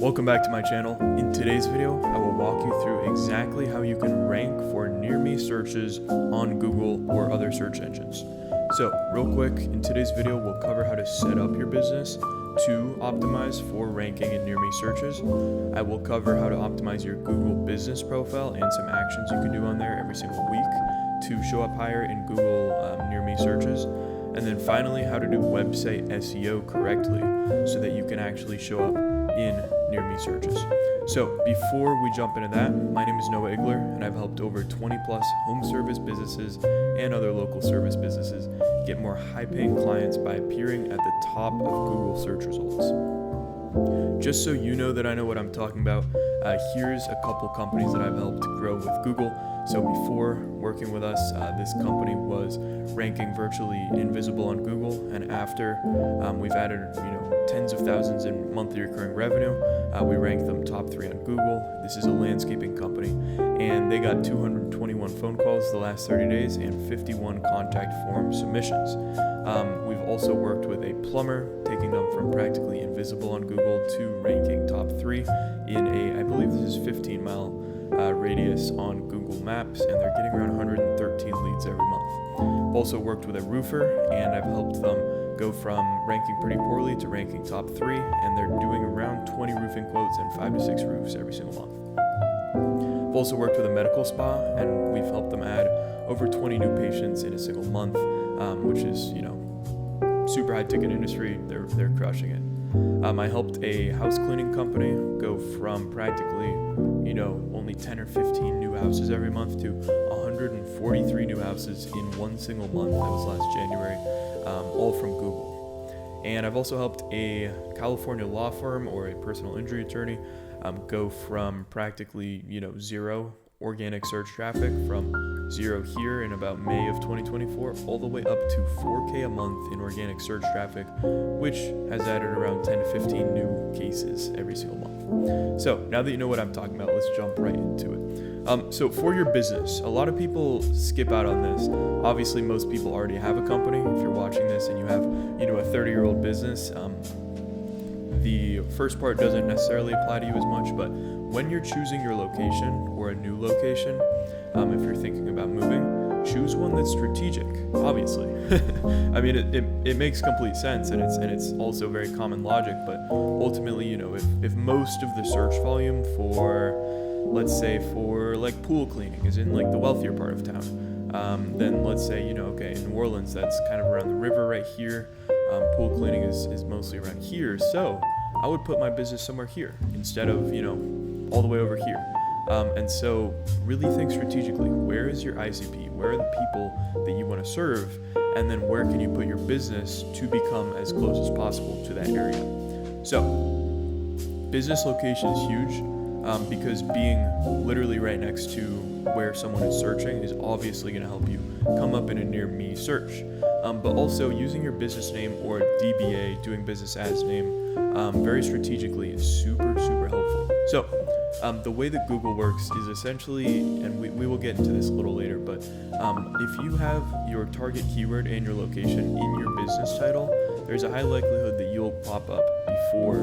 Welcome back to my channel. In today's video, I will walk you through exactly how you can rank for near me searches on Google or other search engines. So real quick, in today's video, we'll cover how to set up your business to optimize for ranking in near me searches. I will cover how to optimize your Google business profile and some actions you can do on there every single week to show up higher in Google near me searches. And then finally, how to do website SEO correctly so that you can actually show up in near me searches. So before we jump into that, my name is Noah Igler, and I've helped over 20 plus home service businesses and other local service businesses get more high paying clients by appearing at the top of Google search results. Just so you know that I know what I'm talking about, here's a couple companies that I've helped grow with Google. So before working with us, this company was ranking virtually invisible on Google, and after we've added tens of thousands in monthly recurring revenue, we ranked them top 3 on Google. This is a landscaping company, and they got 221 phone calls the last 30 days and 51 contact form submissions. We've also worked with a plumber, taking them from practically invisible on Google to ranking top 3 in I believe this is 15-mile radius on Google Maps, and they're getting around 113 leads every month. I've also worked with a roofer, and I've helped them go from ranking pretty poorly to ranking top 3, and they're doing around 20 roofing quotes and 5 to 6 roofs every single month. I've also worked with a medical spa, and we've helped them add over 20 new patients in a single month, which is, super high ticket industry. They're crushing it. I helped a house cleaning company go from practically, only 10 or 15 new houses every month to 143 new houses in one single month. That was last January, all from Google. And I've also helped a California law firm or a personal injury attorney go from practically, 0 organic search traffic from 0 here in about May of 2024 all the way up to 4K a month in organic search traffic, which has added around 10 to 15 new cases every single month. So now that you know what I'm talking about, let's jump right into it. So for your business, a lot of people skip out on this. Obviously, most people already have a company. If you're watching this and you have, a 30-year-old business, the first part doesn't necessarily apply to you as much, but when you're choosing your location or a new location, if you're thinking about moving, choose one that's strategic, obviously. I mean, it makes complete sense, and it's also very common logic, but ultimately, if most of the search volume for, let's say, for like pool cleaning is in like the wealthier part of town, then let's say, in New Orleans, that's kind of around the river right here. Pool cleaning is mostly around here, so I would put my business somewhere here instead of, all the way over here. And so really think strategically. Where is your ICP? Where are the people that you want to serve? And then where can you put your business to become as close as possible to that area? So business location is huge because being literally right next to where someone is searching is obviously going to help you come up in a near me search. But also using your business name or DBA, doing business as name, very strategically is super, super helpful. So the way that Google works is essentially, and we will get into this a little later, but if you have your target keyword and your location in your business title, there's a high likelihood that you'll pop up before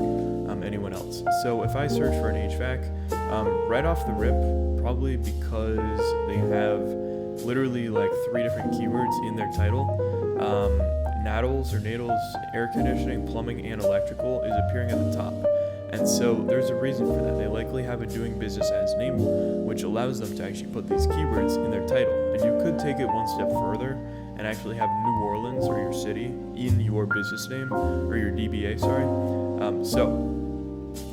anyone else. So if I search for an HVAC, right off the rip, probably because they have literally like 3 different keywords in their title, Nadles or Nadles, air conditioning, plumbing, and electrical is appearing at the top. And so there's a reason for that. They likely have a doing business as name, which allows them to actually put these keywords in their title. And you could take it one step further and actually have New Orleans or your city in your business name or your DBA, sorry.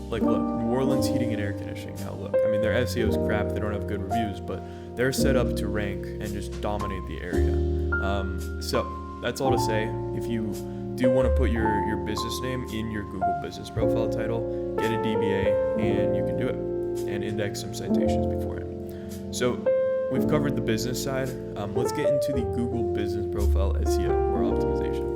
Look, New Orleans heating and air conditioning. Now look, I mean, their SEO is crap. They don't have good reviews, but they're set up to rank and just dominate the area. So that's all to say. If you do want to put your business name in your Google business profile title, get a DBA, and you can do it and index some citations beforehand. So we've covered the business side. Let's get into the Google business profile SEO or optimization.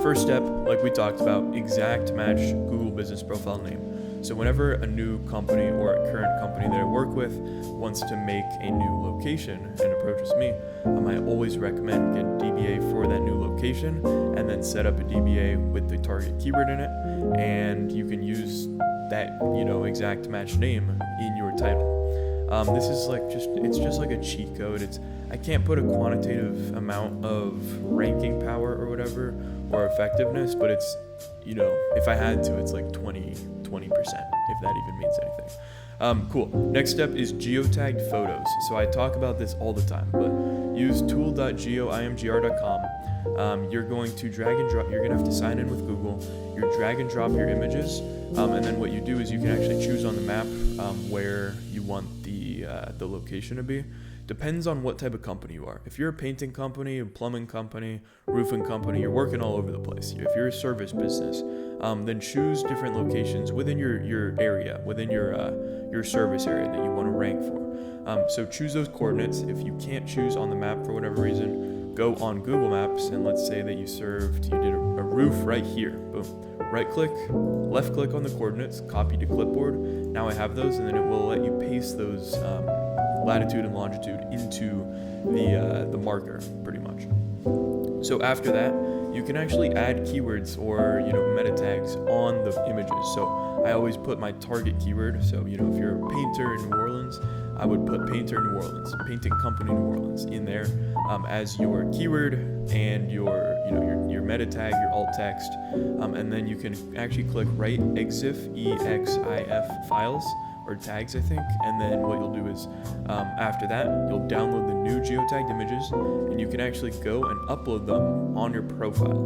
First step, like we talked about, exact match Google business profile name. So whenever a new company or a current company that I work with wants to make a new location and approaches me, I always recommend get DBA for that new location and then set up a DBA with the target keyword in it. And you can use that, exact match name in your title. This is it's just like a cheat code. I can't put a quantitative amount of ranking power or whatever, or effectiveness, but it's, if I had to, it's like 20%, if that even means anything. Cool. Next step is geotagged photos. So I talk about this all the time, but use tool.geoimgr.com. You're going to drag and drop. You're going to have to sign in with Google. You drag and drop your images, and then what you do is you can actually choose on the map where you want the location to be. Depends on what type of company you are. If you're a painting company, a plumbing company, roofing company, you're working all over the place. If you're a service business, then choose different locations within your area, within your service area that you want to rank for. So choose those coordinates. If you can't choose on the map for whatever reason, go on Google Maps, and let's say that you did a roof right here. Boom. Right click, left click on the coordinates, copy to clipboard. Now I have those, and then it will let you paste those latitude and longitude into the marker, pretty much. So after that, you can actually add keywords or meta tags on the images. So I always put my target keyword. So if you're a painter in New Orleans, I would put painter New Orleans, painting company New Orleans in there as your keyword and your meta tag, your alt text, and then you can actually click write exif files or tags, I think, and then what you'll do is after that you'll download the new geotagged images, and you can actually go and upload them on your profile.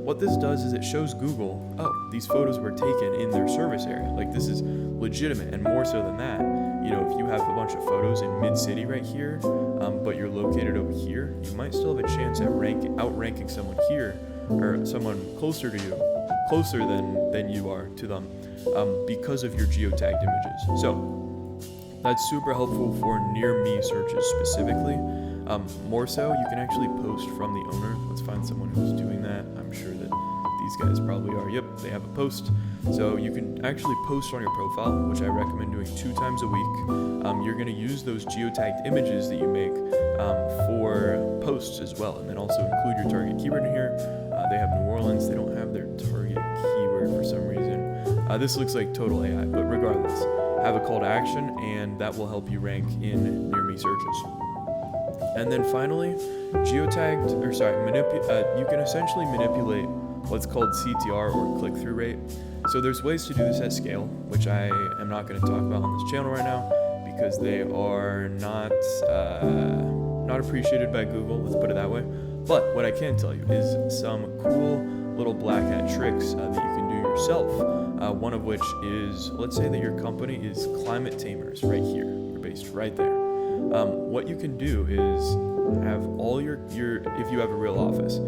What this does is it shows Google, oh, these photos were taken in their service area, like this is legitimate. And more so than that, if you have a bunch of photos in mid-city right here, but you're located over here, you might still have a chance at outranking someone here, or someone closer to you, closer than you are to them, because of your geotagged images. So that's super helpful for near me searches specifically. More so, you can actually post from the owner. Let's find someone who's doing that. I'm sure that these guys probably are. Yep, they have a post. So you can actually post on your profile, which I recommend doing 2 times a week. You're going to use those geotagged images that you make for posts as well, and then also include your target keyword in here. They have New Orleans. They don't have their target keyword for some reason. This looks like total AI, but regardless, have a call to action, and that will help you rank in near me searches. And then finally, you can essentially manipulate what's called CTR, or click-through rate. So there's ways to do this at scale, which I am not going to talk about on this channel right now because they are not appreciated by Google, let's put it that way. But what I can tell you is some cool little black hat tricks that you can do yourself. One of which is, let's say that your company is Climate Tamers right here. You're based right there. What you can do is have all your if you have a real office,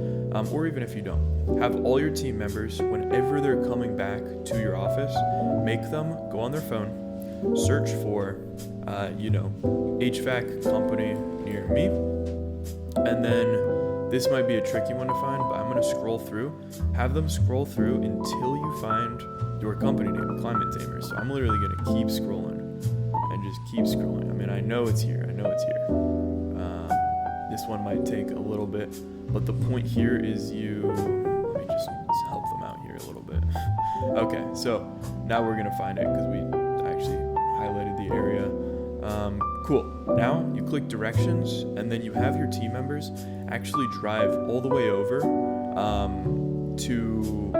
or even if you don't, have all your team members, whenever they're coming back to your office, make them go on their phone, search for, HVAC company near me, and then this might be a tricky one to find, but I'm going to scroll through, have them scroll through until you find your company name, Climate Tamers. So I'm literally going to keep scrolling and just keep scrolling. I mean, I know it's here. This one might take a little bit, but the point here is let me just help them out here a little bit. Okay, so now we're going to find it because we actually highlighted the area. Cool. Now you click directions, and then you have your team members actually drive all the way over to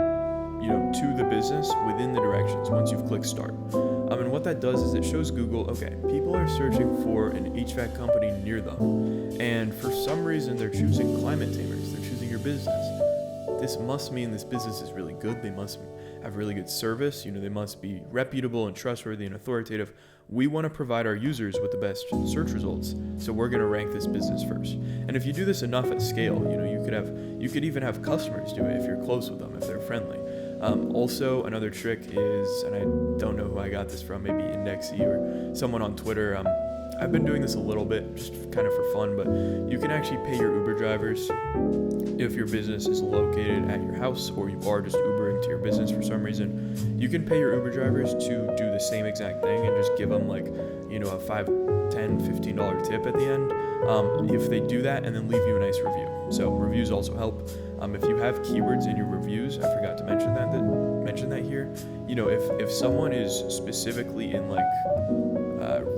the business within the directions once you've clicked start. And what that does is it shows Google, okay, people are searching for an HVAC company near them, and for some reason they're choosing Climate Tamers, they're choosing your business. This must mean this business is really good. They must have really good service. They must be reputable and trustworthy and authoritative. We want to provide our users with the best search results, so we're going to rank this business first. And if you do this enough at scale, you could even have customers do it if you're close with them, if they're friendly. Also, another trick is, and I don't know who I got this from, maybe Indexy or someone on Twitter. I've been doing this a little bit, just kind of for fun, but you can actually pay your Uber drivers if your business is located at your house or you are just Ubering important to your business for some reason, you can pay your Uber drivers to do the same exact thing and just give them like, a $5, $10, $15 tip at the end if they do that, and then leave you a nice review. So reviews also help. If you have keywords in your reviews, I forgot to mention that here. If someone is specifically in like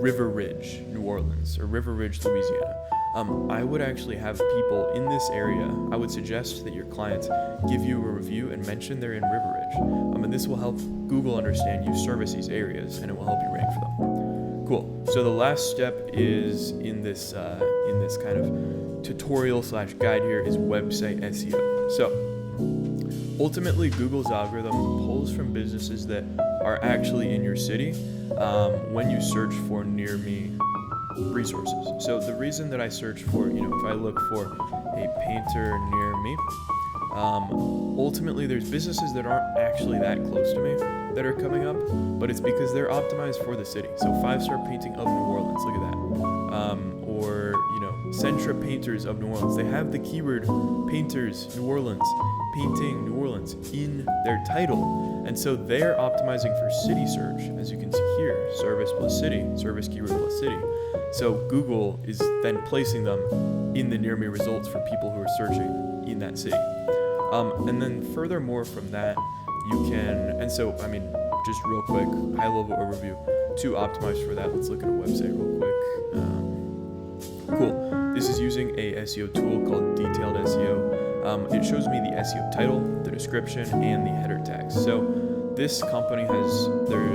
River Ridge, New Orleans, or River Ridge, Louisiana, I would actually have people in this area. I would suggest that your clients give you a review and mention they're in River Ridge. And this will help Google understand you service these areas, and it will help you rank for them. Cool. So the last step is in this kind of tutorial/guide here is website SEO. So ultimately, Google's algorithm pulls from businesses that are actually in your city when you search for near me resources. So the reason that I search for, if I look for a painter near me, ultimately there's businesses that aren't actually that close to me that are coming up, but it's because they're optimized for the city. So 5-Star Painting of New Orleans, look at that. Or Centra Painters of New Orleans. They have the keyword Painters New Orleans, Painting New Orleans in their title. And so they're optimizing for city search, as you can see here, service plus city, service keyword plus city. So Google is then placing them in the near me results for people who are searching in that city. And then furthermore from that, you can, just real quick, high level overview to optimize for that. Let's look at a website real quick. Cool. This is using a SEO tool called Detailed SEO. It shows me the SEO title, the description, and the header tags. So this company has their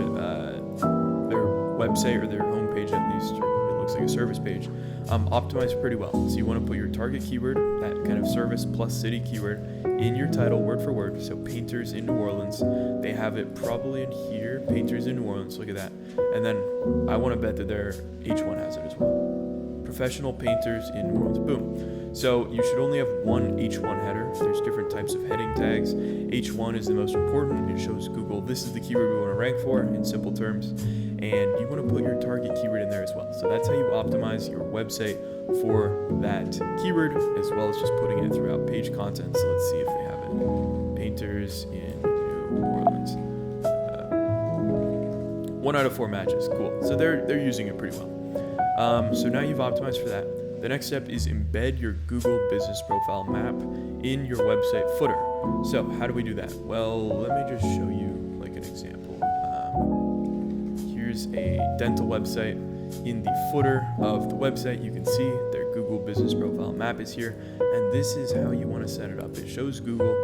website, or their homepage at least, or it looks like a service page, optimized pretty well. So you want to put your target keyword, that kind of service plus city keyword, in your title word for word. So Painters in New Orleans, they have it probably in here, Painters in New Orleans, look at that. And then I want to bet that their H1 has it as well. Professional painters in New Orleans, boom. So you should only have one H1 header. There's different types of heading tags. H1 is the most important. It shows Google this is the keyword we want to rank for in simple terms. And you want to put your target keyword in there as well. So that's how you optimize your website for that keyword, as well as just putting it throughout page content. So let's see if they have it. Painters in New Orleans. 1 out of 4 matches. Cool. So they're using it pretty well. So now you've optimized for that. The next step is embed your Google Business Profile map in your website footer. So how do we do that? Well, let me just show you like an example. Here's a dental website. In the footer of the website, you can see their Google Business Profile map is here, and this is how you want to set it up. It shows Google,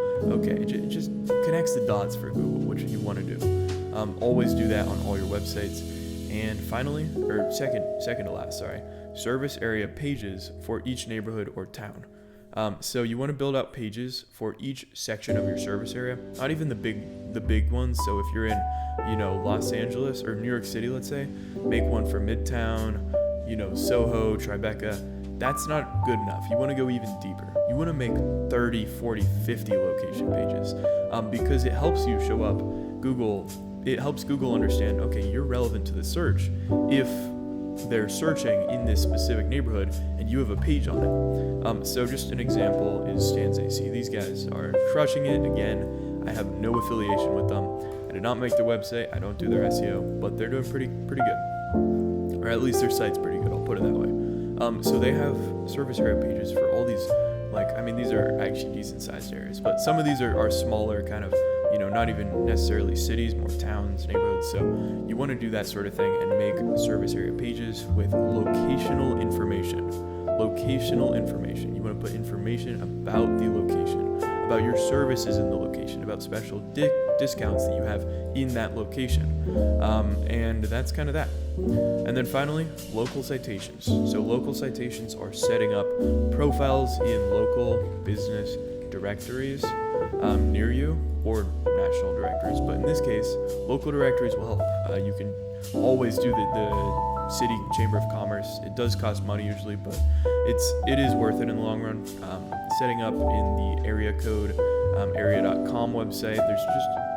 it just connects the dots for Google, which you want to do. Always do that on all your websites. And finally, or second to last, service area pages for each neighborhood or town. So you want to build out pages for each section of your service area, not even the big ones. So if you're in, Los Angeles or New York City, let's say, make one for Midtown, Soho, Tribeca. That's not good enough. You want to go even deeper. You want to make 30, 40, 50 location pages because it helps you show up Google. It helps Google understand, okay, you're relevant to the search if they're searching in this specific neighborhood and you have a page on it. So just an example is Stan's AC. These guys are crushing it. Again, I have no affiliation with them. I did not make their website. I don't do their SEO, but they're doing pretty good. Or at least their site's pretty good, I'll put it that way. So they have service area pages for all these, these are actually decent sized areas, but some of these are smaller kind of, not even necessarily cities, more towns, neighborhoods. So you want to do that sort of thing and make service area pages with locational information. Locational information. You want to put information about the location, about your services in the location, about special discounts that you have in that location. And that's kind of that. And then finally, local citations. So local citations are setting up profiles in local business directories near you, or national directories, but in this case, local directories will help. You can always do the city chamber of commerce. It does cost money usually, but it is worth it in the long run. Setting up in the area code area.com website,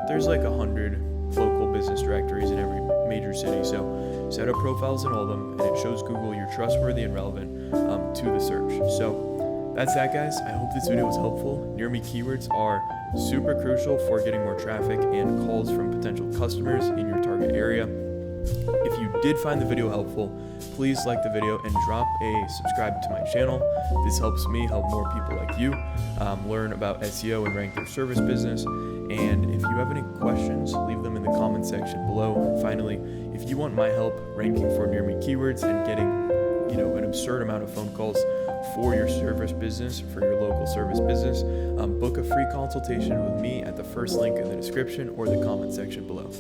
there's like 100 local business directories in every major city. So set up profiles in all of them, and it shows Google you're trustworthy and relevant to the search. So That's that, guys. I hope this video was helpful. Near me keywords are super crucial for getting more traffic and calls from potential customers in your target area. If you did find the video helpful, please like the video and drop a subscribe to my channel. This helps me help more people like you learn about SEO and rank their service business. And if you have any questions, leave them in the comment section below. And finally, if you want my help ranking for near me keywords and getting an absurd amount of phone calls for your service business, for your local service business, book a free consultation with me at the first link in the description or the comment section below.